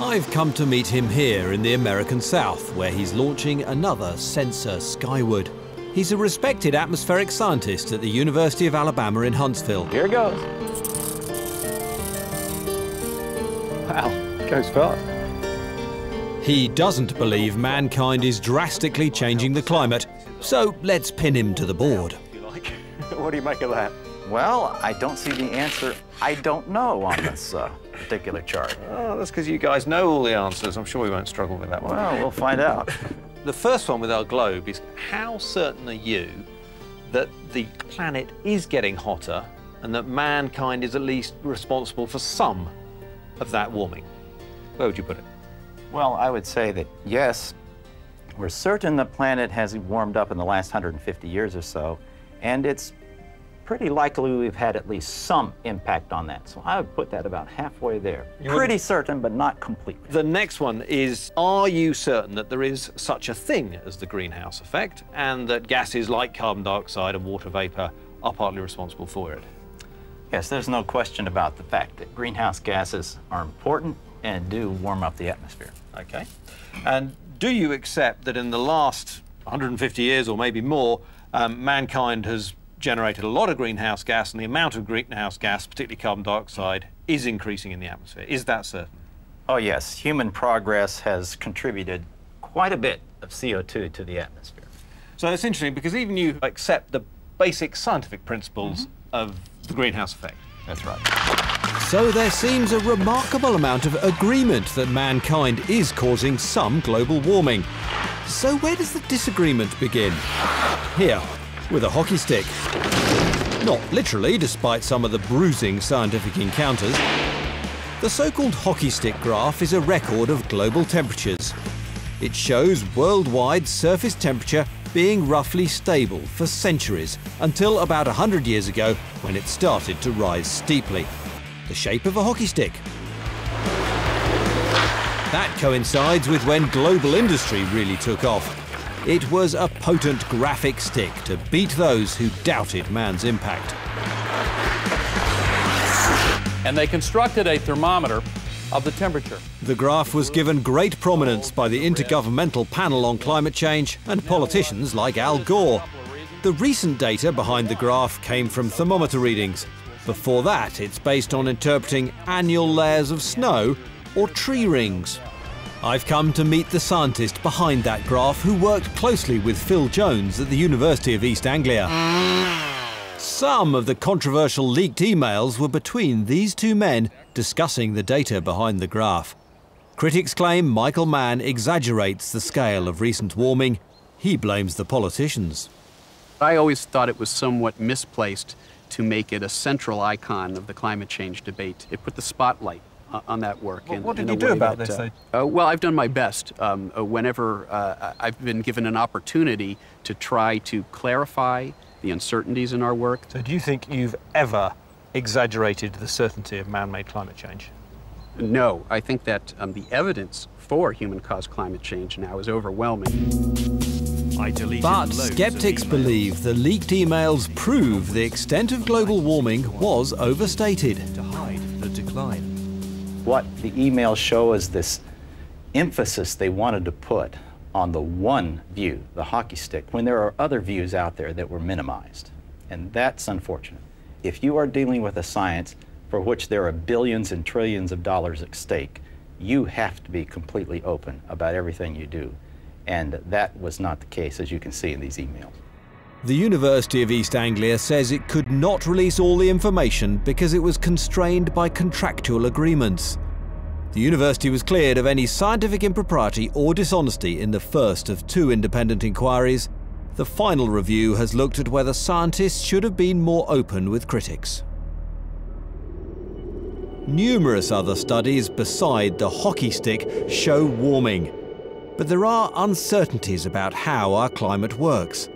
I've come to meet him here in the American South, where he's launching another sensor skyward. He's a respected atmospheric scientist at the University of Alabama in Huntsville. Here it goes. Wow, it goes fast. He doesn't believe mankind is drastically changing the climate, so let's pin him to the board. What do you make of that? Well, I don't see the answer I don't know on this particular chart. Oh, that's because you guys know all the answers. I'm sure we won't struggle with that one. Well, we'll find out. The first one with our globe is, how certain are you that the planet is getting hotter and that mankind is at least responsible for some of that warming? Where would you put it? Well, I would say that yes, we're certain the planet has warmed up in the last 150 years or so, and it's pretty likely we've had at least some impact on that. So I would put that about halfway there. Pretty certain, but not completely. The next one is, are you certain that there is such a thing as the greenhouse effect and that gases like carbon dioxide and water vapor are partly responsible for it? Yes, there's no question about the fact that greenhouse gases are important and do warm up the atmosphere. Okay. And do you accept that in the last 150 years or maybe more, mankind has generated a lot of greenhouse gas, and the amount of greenhouse gas, particularly carbon dioxide, is increasing in the atmosphere? Is that certain? Oh yes, human progress has contributed quite a bit of CO2 to the atmosphere. So it's interesting because even you accept the basic scientific principles of the greenhouse effect. That's right. So there seems a remarkable amount of agreement that mankind is causing some global warming. So where does the disagreement begin? Here, with a hockey stick. Not literally, despite some of the bruising scientific encounters. The so-called hockey stick graph is a record of global temperatures. It shows worldwide surface temperature being roughly stable for centuries, until about 100 years ago, when it started to rise steeply. The shape of a hockey stick. That coincides with when global industry really took off. It was a potent graphic stick to beat those who doubted man's impact. And they constructed a thermometer of the temperature. The graph was given great prominence by the Intergovernmental Panel on Climate Change and politicians like Al Gore. The recent data behind the graph came from thermometer readings. Before that, it's based on interpreting annual layers of snow or tree rings. I've come to meet the scientist behind that graph, who worked closely with Phil Jones at the University of East Anglia. Some of the controversial leaked emails were between these two men discussing the data behind the graph. Critics claim Michael Mann exaggerates the scale of recent warming. He blames the politicians. I always thought it was somewhat misplaced to make it a central icon of the climate change debate. It put the spotlight on that work. Well, what did you do about this? Well, I've done my best. Whenever I've been given an opportunity to try to clarify the uncertainties in our work. So do you think you've ever exaggerated the certainty of man-made climate change? No, I think that the evidence for human-caused climate change now is overwhelming. But skeptics believe the leaked emails prove the extent of global warming was overstated. To hide the decline. What the emails show is this emphasis they wanted to put on the one view, the hockey stick, when there are other views out there that were minimized. And that's unfortunate. If you are dealing with a science for which there are billions and trillions of dollars at stake, you have to be completely open about everything you do. And that was not the case, as you can see in these emails. The University of East Anglia says it could not release all the information because it was constrained by contractual agreements. The university was cleared of any scientific impropriety or dishonesty in the first of two independent inquiries. The final review has looked at whether scientists should have been more open with critics. Numerous other studies beside the hockey stick show warming. But there are uncertainties about how our climate works.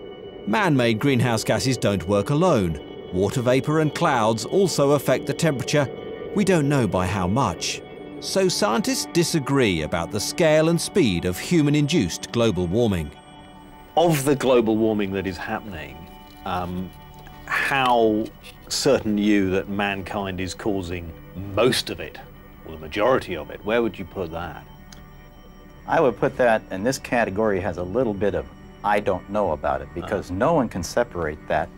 Man-made greenhouse gases don't work alone. Water vapor and clouds also affect the temperature. We don't know by how much. So scientists disagree about the scale and speed of human-induced global warming. Of the global warming that is happening, how certain are you that mankind is causing most of it? or the majority of it, where would you put that? I would put that in this category has a little bit of I don't know about it, because no one can separate that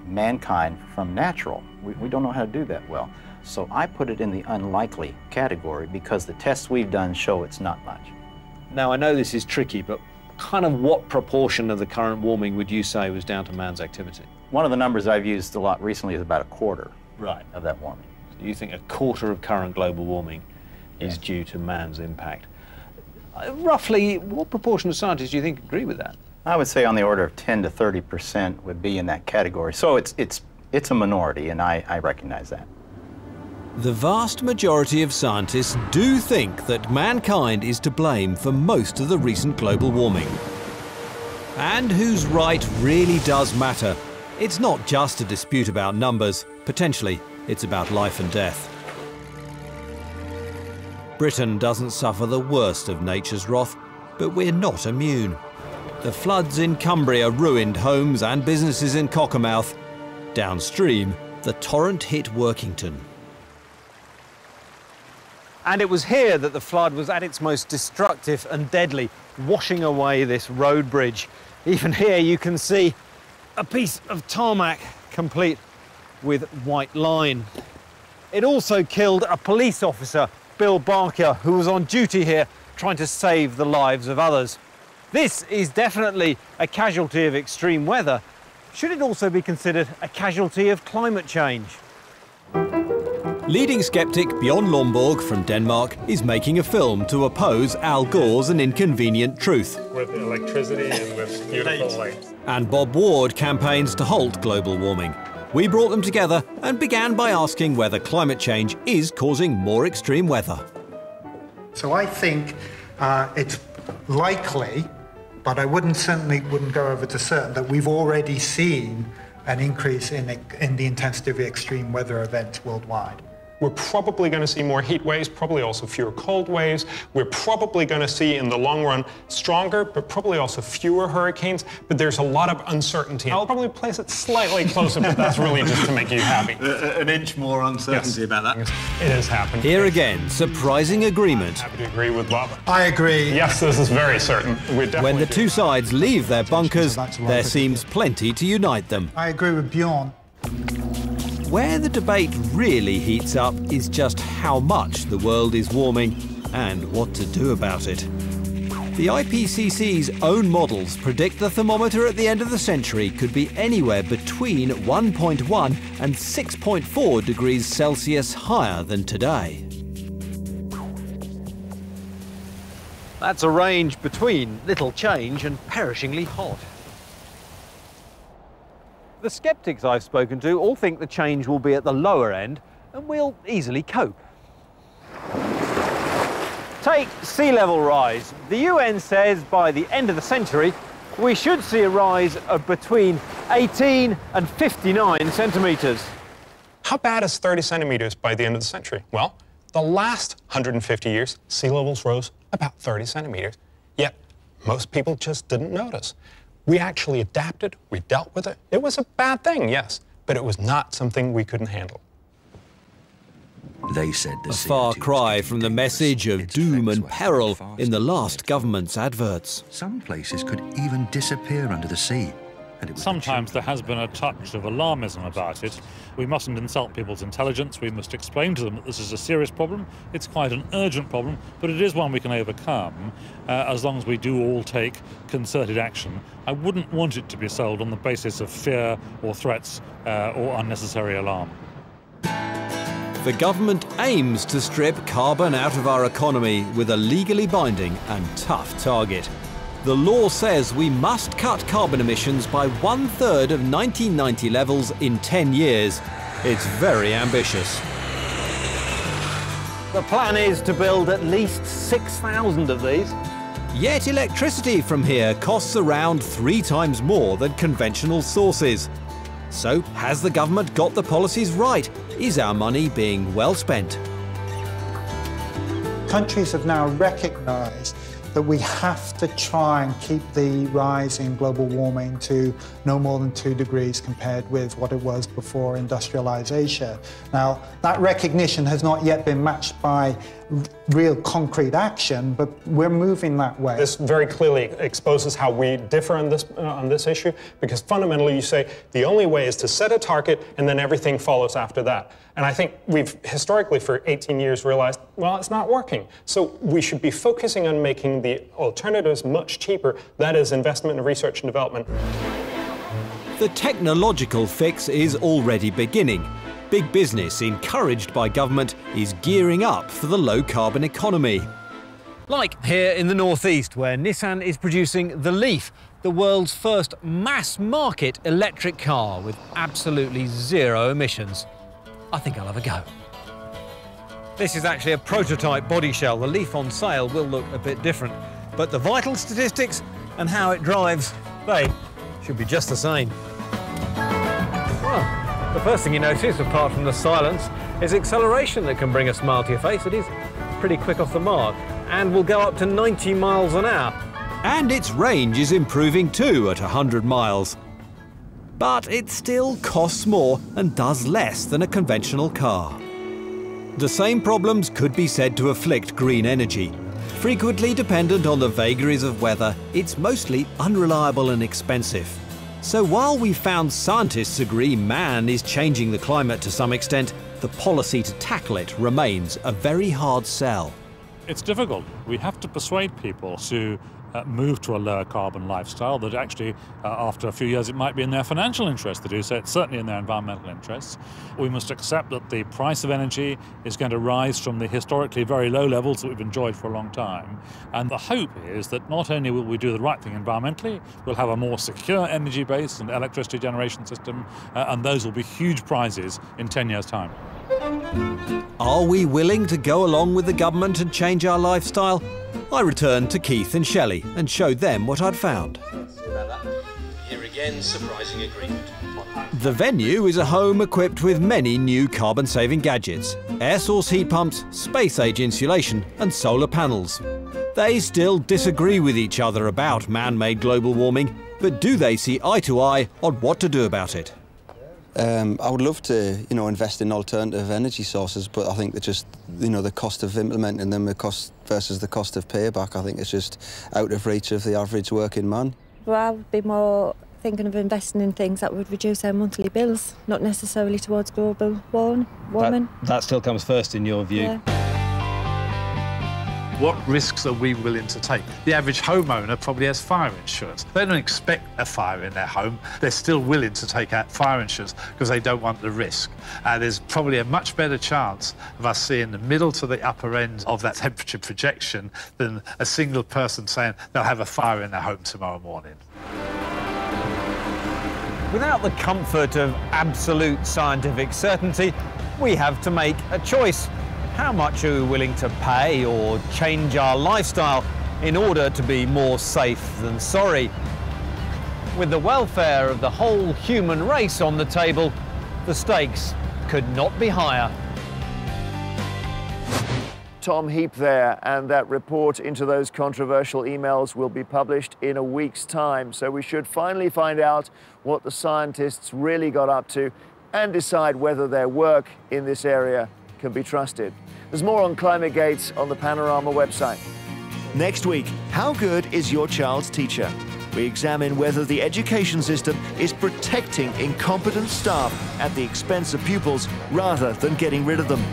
mankind from natural. We don't know how to do that well. So I put it in the unlikely category because the tests we've done show it's not much. Now, I know this is tricky, but kind of what proportion of the current warming would you say was down to man's activity? One of the numbers I've used a lot recently is about a quarter of that warming. So you think a quarter of current global warming is due to man's impact. Roughly, what proportion of scientists do you think agree with that? I would say on the order of 10 to 30% would be in that category. So it's a minority, and I recognize that. The vast majority of scientists do think that mankind is to blame for most of the recent global warming. And who's right really does matter. It's not just a dispute about numbers. Potentially, it's about life and death. Britain doesn't suffer the worst of nature's wrath, but we're not immune. The floods in Cumbria ruined homes and businesses in Cockermouth. Downstream, the torrent hit Workington. And it was here that the flood was at its most destructive and deadly, washing away this road bridge. Even here you can see a piece of tarmac complete with white line. It also killed a police officer, Bill Barker, who was on duty here trying to save the lives of others. This is definitely a casualty of extreme weather. Should it also be considered a casualty of climate change? Leading skeptic Bjorn Lomborg from Denmark is making a film to oppose Al Gore's An Inconvenient Truth. With electricity and with beautiful lights. And Bob Ward campaigns to halt global warming. We brought them together and began by asking whether climate change is causing more extreme weather. So I think it's likely, but I certainly wouldn't go over to certain, that we've already seen an increase in the intensity of extreme weather events worldwide. We're probably going to see more heat waves, probably also fewer cold waves. We're probably going to see, in the long run, stronger, but probably also fewer hurricanes. But there's a lot of uncertainty. I'll probably place it slightly closer, but that's really just to make you happy. An inch more uncertainty about that. It has happened. Here again, surprising agreement. I'm happy to agree with Bob. I agree. Yes, this is very certain. When the two sides leave their bunkers, there seems plenty to unite them. I agree with Bjorn. Where the debate really heats up is just how much the world is warming and what to do about it. The IPCC's own models predict the thermometer at the end of the century could be anywhere between 1.1 and 6.4 degrees Celsius higher than today. That's a range between little change and perishingly hot. The skeptics I've spoken to all think the change will be at the lower end and we'll easily cope. Take sea level rise. The UN says by the end of the century we should see a rise of between 18 and 59 centimetres. How bad is 30 centimeters by the end of the century? Well, the last 150 years, sea levels rose about 30 centimeters. Yet, most people just didn't notice. We actually adapted, we dealt with it. It was a bad thing, yes, but it was not something we couldn't handle. They said A far cry from the message of doom and peril in the last government's adverts. Some places could even disappear under the sea. Sometimes there has been a touch of alarmism about it. We mustn't insult people's intelligence. We must explain to them that this is a serious problem. It's quite an urgent problem, but it is one we can overcome as long as we do all take concerted action. I wouldn't want it to be sold on the basis of fear or threats or unnecessary alarm. The government aims to strip carbon out of our economy with a legally binding and tough target. The law says we must cut carbon emissions by 1/3 of 1990 levels in 10 years. It's very ambitious. The plan is to build at least 6,000 of these. Yet electricity from here costs around 3 times more than conventional sources. So, has the government got the policies right? Is our money being well spent? Countries have now recognised that we have to try and keep the rise in global warming to no more than 2 degrees compared with what it was before industrialization. Now, that recognition has not yet been matched by real concrete action, but we're moving that way. This very clearly exposes how we differ on this issue, because fundamentally you say the only way is to set a target and then everything follows after that. And I think we've historically for 18 years realized, well, it's not working. So we should be focusing on making the alternatives much cheaper. That is investment in research and development. The technological fix is already beginning. Big business, encouraged by government, is gearing up for the low-carbon economy. Like here in the northeast, where Nissan is producing the Leaf, the world's first mass-market electric car with absolutely zero emissions. I think I'll have a go. This is actually a prototype body shell. The Leaf on sale will look a bit different, but the vital statistics and how it drives, they should be just the same. Well, the first thing you notice, apart from the silence, is acceleration that can bring a smile to your face. It is pretty quick off the mark and will go up to 90 miles an hour. And its range is improving too at 100 miles. But it still costs more and does less than a conventional car. The same problems could be said to afflict green energy. Frequently dependent on the vagaries of weather, it's mostly unreliable and expensive. So while we found scientists agree man is changing the climate to some extent, the policy to tackle it remains a very hard sell. It's difficult. We have to persuade people to move to a lower carbon lifestyle, that actually after a few years it might be in their financial interest to do so. It's certainly in their environmental interests. We must accept that the price of energy is going to rise from the historically very low levels that we've enjoyed for a long time. And the hope is that not only will we do the right thing environmentally, we'll have a more secure energy base and electricity generation system, and those will be huge prizes in 10 years' time. Are we willing to go along with the government and change our lifestyle? I returned to Keith and Shelley and showed them what I'd found. Here again, surprising agreement. The venue is a home equipped with many new carbon-saving gadgets, air source heat pumps, space-age insulation and solar panels. They still disagree with each other about man-made global warming, but do they see eye to eye on what to do about it? I would love to, invest in alternative energy sources, but I think that just, the cost of implementing them, the cost versus the cost of payback, I think it's just out of reach of the average working man. Well, I would be more thinking of investing in things that would reduce our monthly bills, not necessarily towards global warming. That still comes first in your view? Yeah. What risks are we willing to take? The average homeowner probably has fire insurance. They don't expect a fire in their home. They're still willing to take out fire insurance because they don't want the risk. There's probably a much better chance of us seeing the middle to the upper end of that temperature projection than a single person saying they'll have a fire in their home tomorrow morning. Without the comfort of absolute scientific certainty, we have to make a choice. How much are we willing to pay or change our lifestyle in order to be more safe than sorry? With the welfare of the whole human race on the table, the stakes could not be higher. Tom Heap there, and that report into those controversial emails will be published in a week's time. So we should finally find out what the scientists really got up to and decide whether their work in this area can be trusted. There's more on ClimateGate on the Panorama website. Next week, how good is your child's teacher? We examine whether the education system is protecting incompetent staff at the expense of pupils rather than getting rid of them.